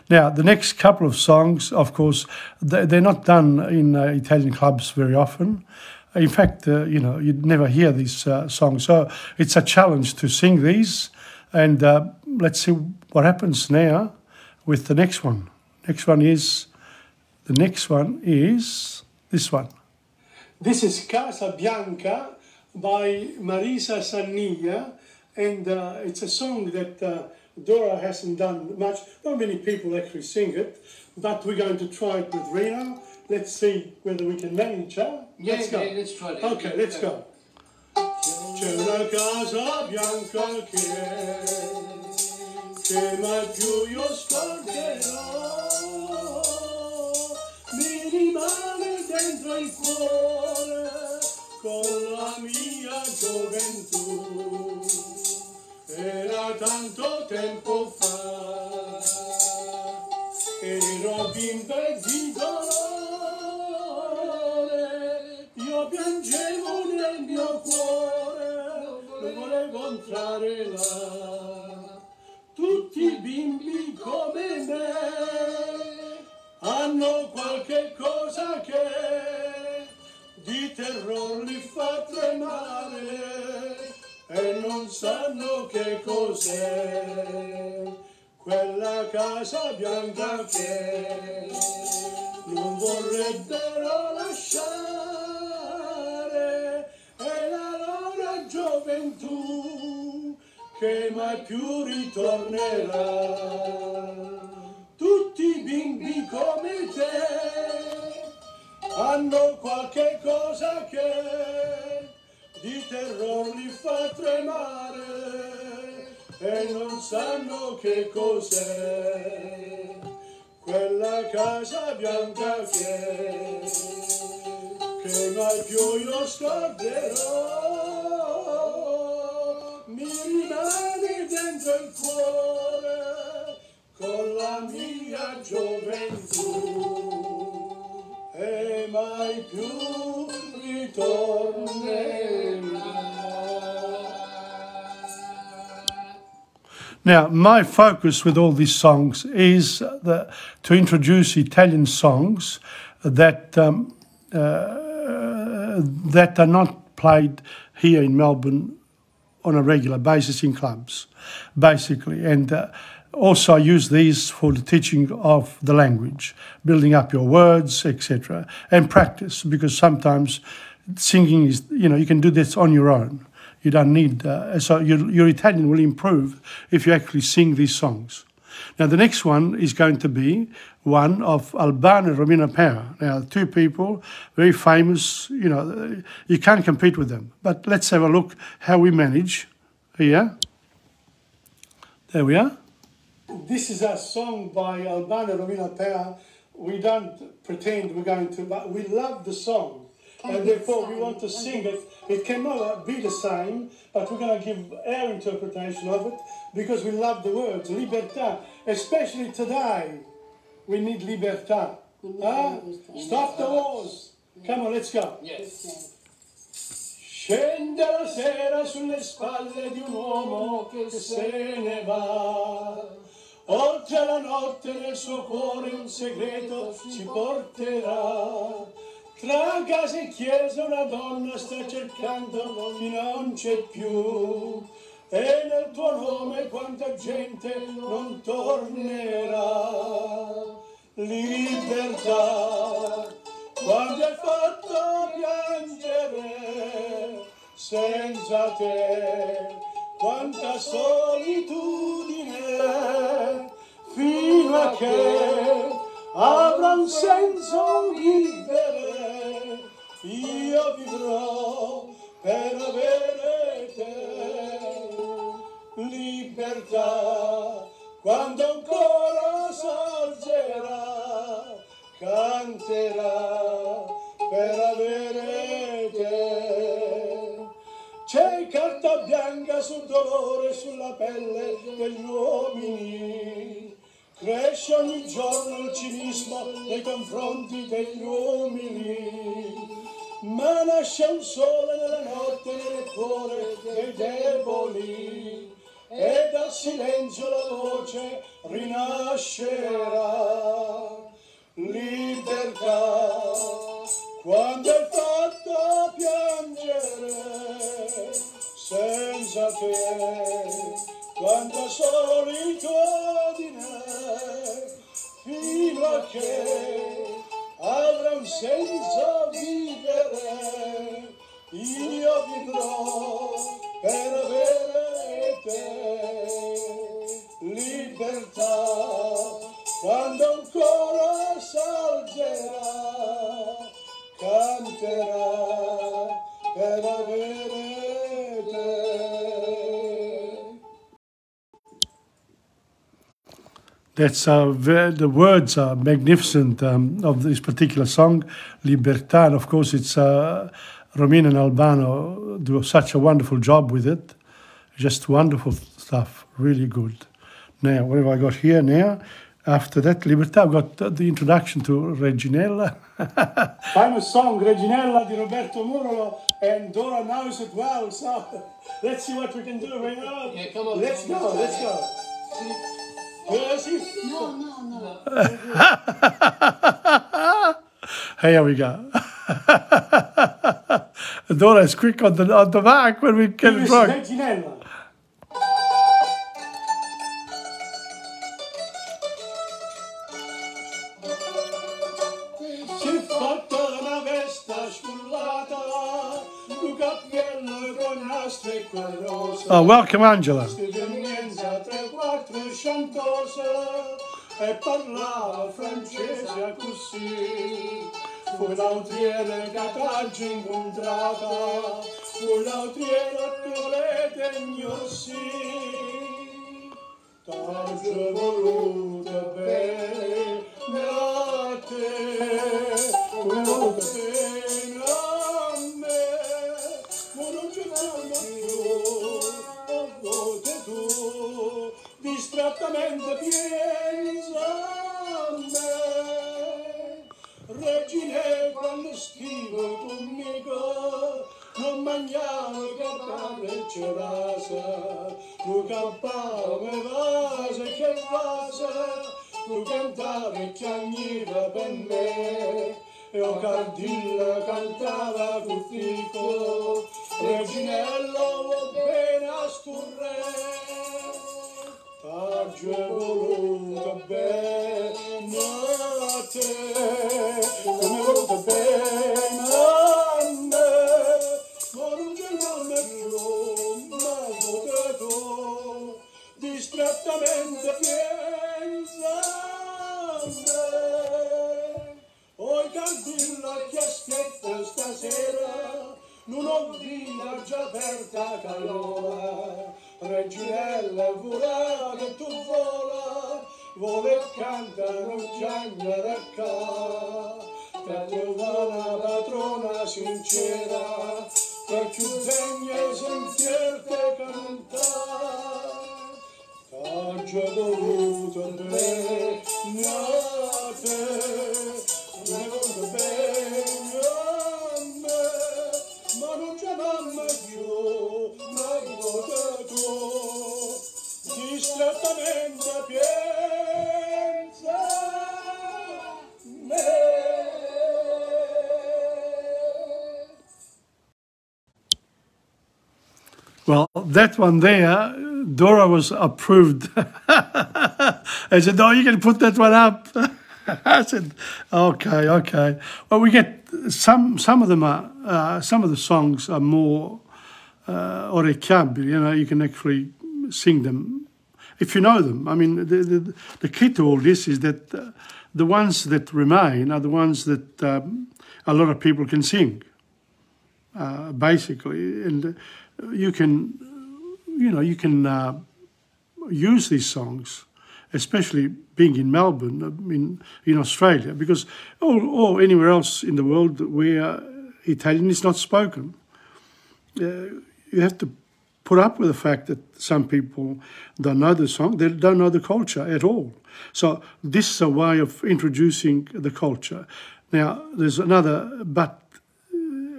now, the next couple of songs, of course, they're not done in Italian clubs very often. In fact, you know, you'd never hear these songs. So it's a challenge to sing these. And let's see what happens now with the next one. The next one is this one. This is Casa Bianca by Marisa Sanilla, and it's a song that Dora hasn't done much. Not many people actually sing it, but we're going to try it with Reno. Let's see whether we can manage her.
Yeah,
let's go.
Let's try that.
Okay, let's go. C'è una casa bianca che mai più io scorderò, mi rimane dentro il cuore con la mia gioventù. Era tanto tempo fa, ero bimbo di dolore, io piangevo nel mio cuore, non volevo entrare là. Tutti i bimbi come me hanno qualche cosa che di terrore li fa tremare e non sanno che cos'è quella casa bianca che non vorrebbero lasciare, è la loro gioventù che mai più ritornerà. Tutti i bimbi come te hanno qualche cosa che di terrore li fa tremare e non sanno che cos'è quella casa bianca che mai più io scorderò, mi rimane dentro il cuore con la mia gioventù e mai più ritornerà. Now, my focus with all these songs is to introduce Italian songs that that are not played here in Melbourne on a regular basis in clubs, basically. And also I use these for the teaching of the language, building up your words, etc. And practice, because sometimes singing is, you know, you can do this on your own. You don't need, so your Italian will improve if you actually sing these songs. Now, the next one is going to be one of Albano and Romina Power. Now, two people, very famous, you know, you can't compete with them. But let's have a look how we manage here. There we are. This is a song by Albano and Romina Power. We don't pretend we're going to, but we love the song. And therefore we want to sing it. It cannot be the same, but we're going to give our interpretation of it because we love the words. Libertà, especially today, we need libertà. Stop the wars. Come on, let's go.
Yes.
Scende la sera sulle spalle di un uomo che se ne va. Oltre la notte nel suo cuore un segreto si porterà. Tra casa e chiesa una donna sta cercando chi non c'è più. E nel tuo nome quanta gente non tornerà. Libertà, quando hai fatto piangere senza te, quanta solitudine, fino a che avrà un senso vivere, io vivrò per avere te. Libertà, quando ancora sorgerà, canterà per avere te. C'è carta bianca sul dolore, sulla pelle degli uomini. Cresce ogni giorno il cinismo nei confronti degli umili. Ma nasce un sole nella notte nel cuore dei deboli. E dal silenzio la voce rinascerà. Libertà, quando hai fatto piangere senza te, quanta solitudine, fino a che avrà un senso vivere, io vivrò per avere te. Libertà, quando ancora salgerà, canterà per avere te. That's the words are magnificent of this particular song, Libertà. And of course, it's Romina and Albano do such a wonderful job with it. Just wonderful stuff, really good. Now, what have I got here now? After that, Libertà, I've got the introduction to Reginella. Famous song, Reginella, di Roberto Murolo, and Dora knows it well, so let's see what we can do right now.
Yeah, come on.
Let's go, let's go.
No.
Here we go. Dora is quick on the mark when we get it wrong.
Reginella.
Si è fatta una vesta scullata, un cappiello con nastro e querrosa. Oh, welcome Angela. Stivenenza 3-4 sciantosa e parlava francese così. Fu l'autriere che t'ha incontrata, fu l'autriere che le tegnossi. T'ho voluto bene a te, voluto bene a me, ma non ci fanno più, a volte tu, distrattamente pensa a me. Regine, quando stivo conmigo, non mangiavo campane e cerasa, tu campavi vase che vase, tu cantavi che agniva per me, e o Cardilla cantava col fico, Reginello va bene a sturre, t'aggio voluto bene a te, come voluto bene a me. Distrattamente piena non ho via già aperta caiola, reginella vola che tu vola e canta non giagna racca, per trovare una patrona sincera, per più degna e sentierte cantare. T'ho già dovuto bene a te, ne voglio bene a me, ma non ce l'ho mai più, mai potuto, distrattamente pensa me. Well, that one there, Dora was approved. I said, "No, you can put that one up." I said, "Okay, okay." Well, we get some of them are some of the songs are more orecchiabili. You know, you can actually sing them if you know them. I mean, the key to all this is that the ones that remain are the ones that a lot of people can sing, basically, and you can, you can use these songs, especially being in Melbourne, in Australia, because or anywhere else in the world where Italian is not spoken. You have to put up with the fact that some people don't know the song, they don't know the culture at all. So this is a way of introducing the culture. Now, there's another, but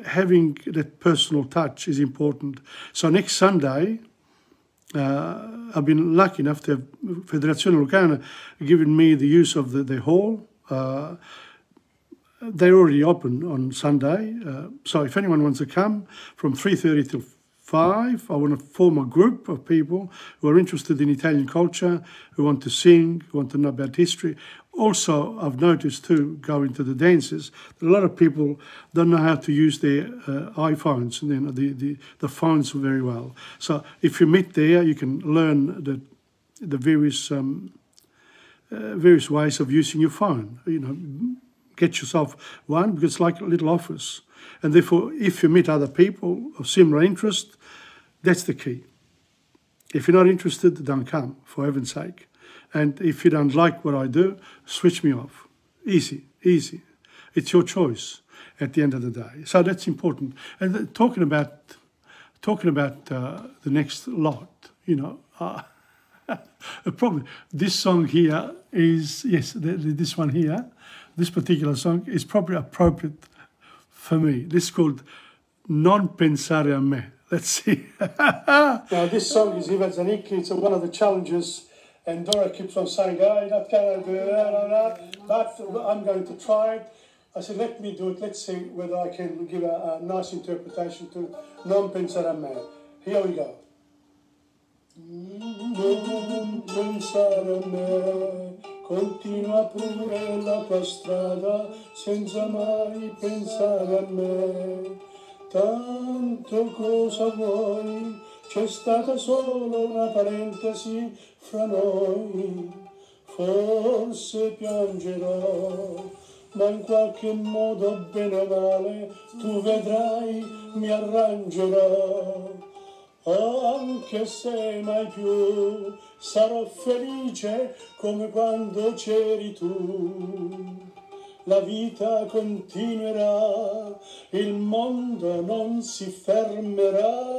having that personal touch is important. So next Sunday, I've been lucky enough to have Federazione Lucana given me the use of the hall. They're already open on Sunday. So if anyone wants to come from 3:30 till 5, I want to form a group of people who are interested in Italian culture, who want to sing, who want to know about history. Also, I've noticed too, going to the dances, that a lot of people don't know how to use their iPhones, the phones very well. So if you meet there, you can learn the various ways of using your phone. Get yourself one, because it's like a little office. And therefore, if you meet other people of similar interest, that's the key. If you're not interested, don't come, for heaven's sake. And if you don't like what I do, switch me off. Easy, easy. It's your choice at the end of the day. So that's important. And talking about the next lot, probably this song here is, yes, this one here, this particular song is probably appropriate for me. This is called Non Pensare a Me. Let's see. Now, this song is Ivan Zanicchi. It's one of the challenges. And Dora keeps on saying, "Oh, that cannot do that," but I'm going to try it. I said, let me do it. Let's see whether I can give a nice interpretation to Non Pensare a Me. Here we go. Non pensare a me, continua pure la tua strada, senza mai pensare a me. Tanto cosa vuoi? C'è stata solo una parentesi fra noi. Forse piangerò, ma in qualche modo bene o male tu vedrai mi arrangerò. Anche se mai più sarò felice come quando c'eri tu. La vita continuerà, il mondo non si fermerà.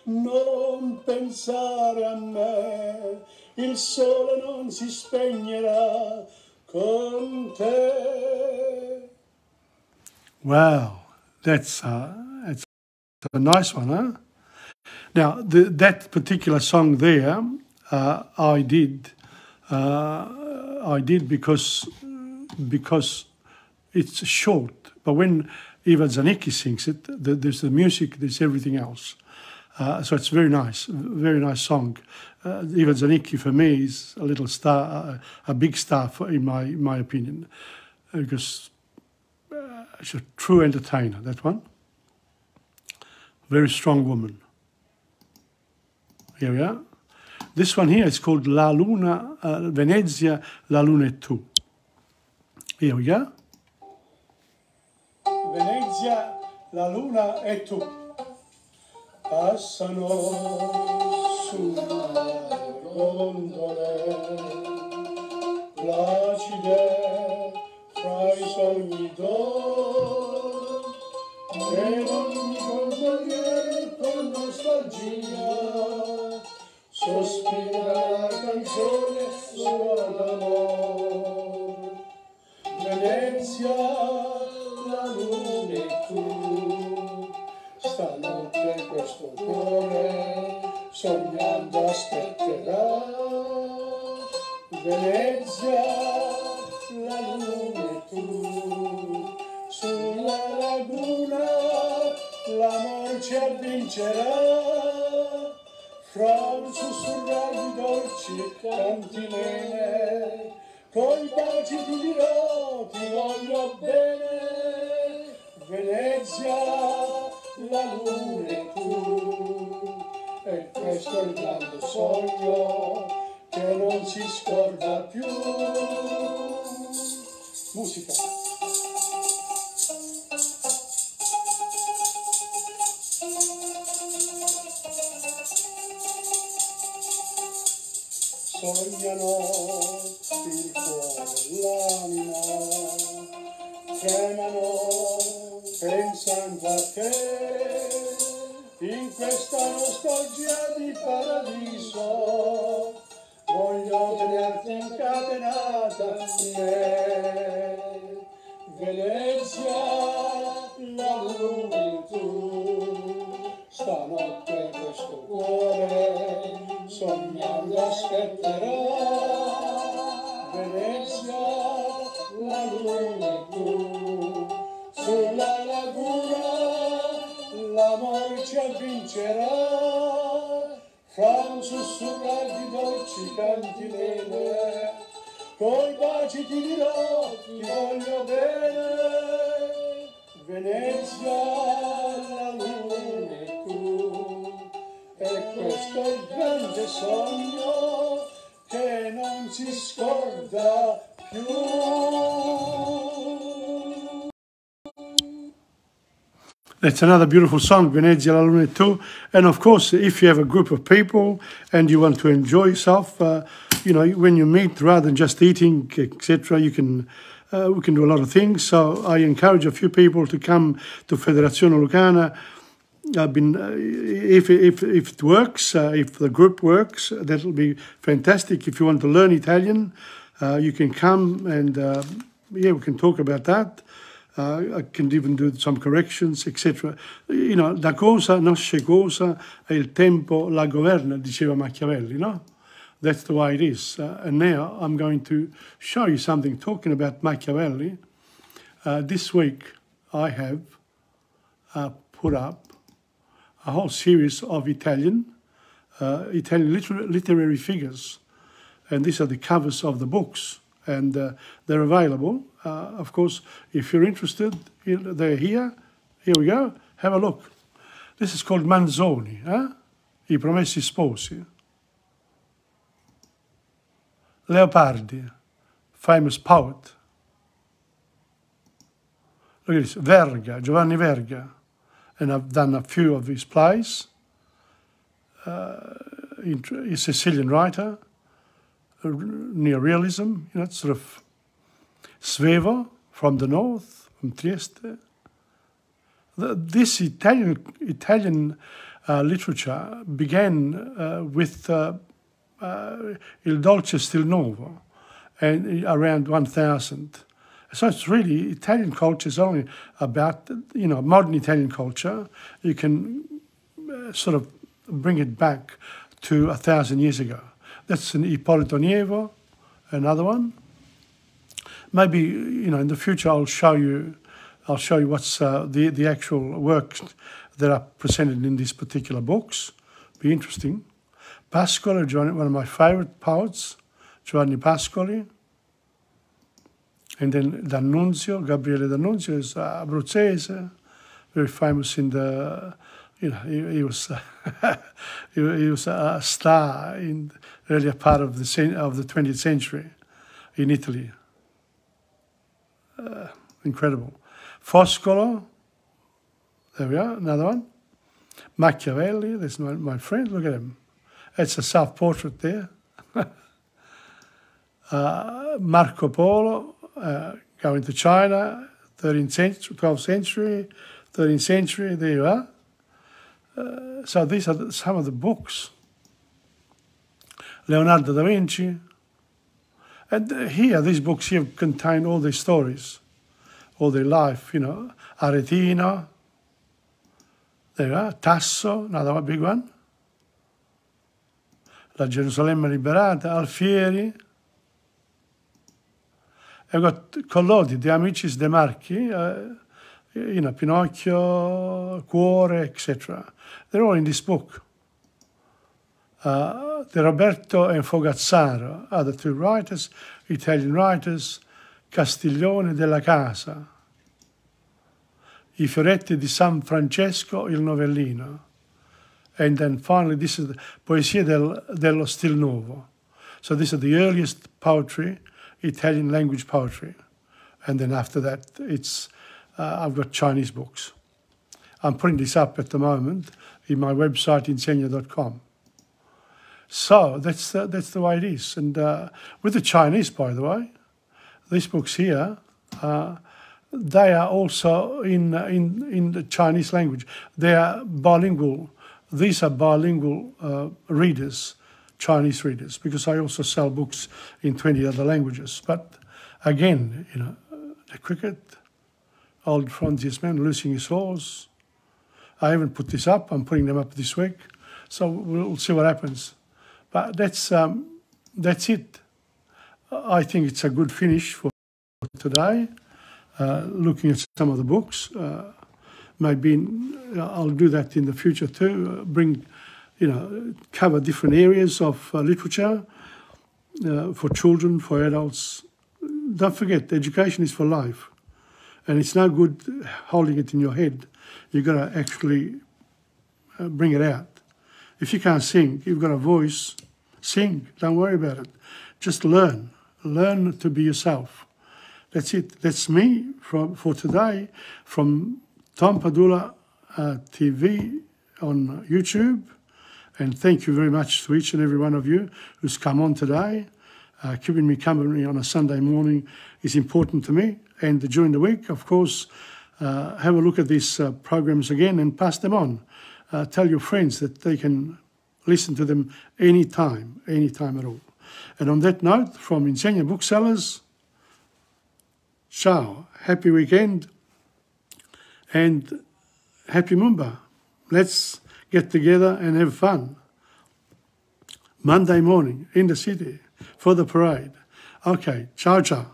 Non pensare a me, il sole non si spegnerà con te. Wow, that's a nice one, huh? Now, that particular song there, I did because it's short. But when Ivan Zanicchi sings it, there's the music, there's everything else. So it's very nice song. Ivan Zanicchi for me is a little star, a big star in my opinion, because she's a true entertainer. That one, very strong woman. Here we are. This one here is called La Luna, Venezia, La Luna e tu. Here we go. Venezia, la luna e tu passano sulle gondole placide fra i sogni d'oro e ogni gondoliere con nostalgia sospira la canzone sua d'amore. Venezia, la luna e tu, stanotte questo cuore sognando aspetterà. Venezia, la luna e tu, sulla laguna l'amor ci avvincerà. Fra un sussurrar di dolci cantilene, coi baci ti dirò, ti voglio bene. Venezia, la luna e tu, e questo è il grande sogno che non si scorda più. Musica. Sognano il cuore, l'anima, tremano pensando a te, in questa nostalgia di paradiso, voglio tenerti incatenata a me. Venezia, la luna e tu, stanotte questo cuore sognando aspetterà. Venezia, la luna e tu, sulla laguna l'amor ci avvincerà. Fra un sussurrar di dolci cantilene, coi baci ti dirò, ti voglio bene. Venezia, la luna e tu, e questo è il grande sogno che non si scorda più. That's another beautiful song, Venezia la luna e tu. And of course, if you have a group of people and you want to enjoy yourself, you know, when you meet, rather than just eating, etc., you can we can do a lot of things. So I encourage a few people to come to Federazione Lucana. I've been, if it works, if the group works, that'll be fantastic. If you want to learn Italian, you can come and yeah, we can talk about that. I can even do some corrections, etc. You know, da cosa nasce cosa e il tempo la governa, diceva Machiavelli, no? That's the way it is. And now I'm going to show you something talking about Machiavelli. This week I have put up a whole series of Italian literary figures. And these are the covers of the books. And they're available. Of course, if you're interested, they're here. Here we go. Have a look. This is called Manzoni, I Promessi Sposi. Leopardi, famous poet. Look at this, Verga, Giovanni Verga. And I've done a few of his plays. He's a Sicilian writer. Neorealism, you know, sort of Svevo from the north, from Trieste. This Italian literature began with Il Dolce Stil Novo, and around 1000. So it's really, Italian culture is only about, you know, modern Italian culture. You can sort of bring it back to 1,000 years ago. That's an Ippolito Nievo, another one. Maybe, you know, in the future I'll show you what's the actual works that are presented in these particular books. Be interesting. Pascoli, one of my favorite poets, Giovanni Pascoli. And then D'Annunzio, Gabriele D'Annunzio is Abruzzese, very famous in the, you know, he was he was a star in the earlier part of the 20th century in Italy. Incredible. Foscolo, There we are, another one. Machiavelli, there's my friend, look at him. It's a self-portrait there. Marco Polo, going to China, 13th century, 12th century, 13th century, there you are. So these are some of the books. Leonardo da Vinci. And here, these books here contain all their stories, all their life, you know. Aretino, there you are. Tasso, another one, big one. La Gerusalemme Liberata, Alfieri. I've got Collodi, De Amicis De Marchi, you know, Pinocchio, Cuore, etc. They're all in this book. De Roberto and Fogazzaro are the two writers, Italian writers, Castiglione della Casa, I Fioretti di San Francesco il Novellino, and then finally this is the Poesie dello Stil Nuovo. So these are the earliest poetry, Italian language poetry, and then after that it's I've got Chinese books. I'm putting this up at the moment in my website insegna.com. So that's the way it is. And with the Chinese, by the way, these books here, they are also in the Chinese language. They are bilingual. These are bilingual readers, Chinese readers, because I also sell books in 20 other languages. But again, you know, the cricket, old frontiersman losing his horse. I haven't put this up. I'm putting them up this week. So we'll see what happens. But that's it. I think it's a good finish for today. Looking at some of the books, maybe I'll do that in the future too. Bring, you know, cover different areas of literature for children, for adults. Don't forget, education is for life, and it's no good holding it in your head. You've got to actually bring it out. If you can't sing, you've got a voice, sing. Don't worry about it. Just learn. Learn to be yourself. That's it. That's me for today from TomPadulaTV on YouTube. And thank you very much to each and every one of you who's come on today. Keeping me company on a Sunday morning is important to me. And during the week, of course, have a look at these programs again and pass them on. Tell your friends that they can listen to them anytime at all. And on that note, from Insegna Booksellers, ciao, happy weekend and happy Mumba. Let's get together and have fun. Monday morning in the city for the parade. Okay, ciao, ciao.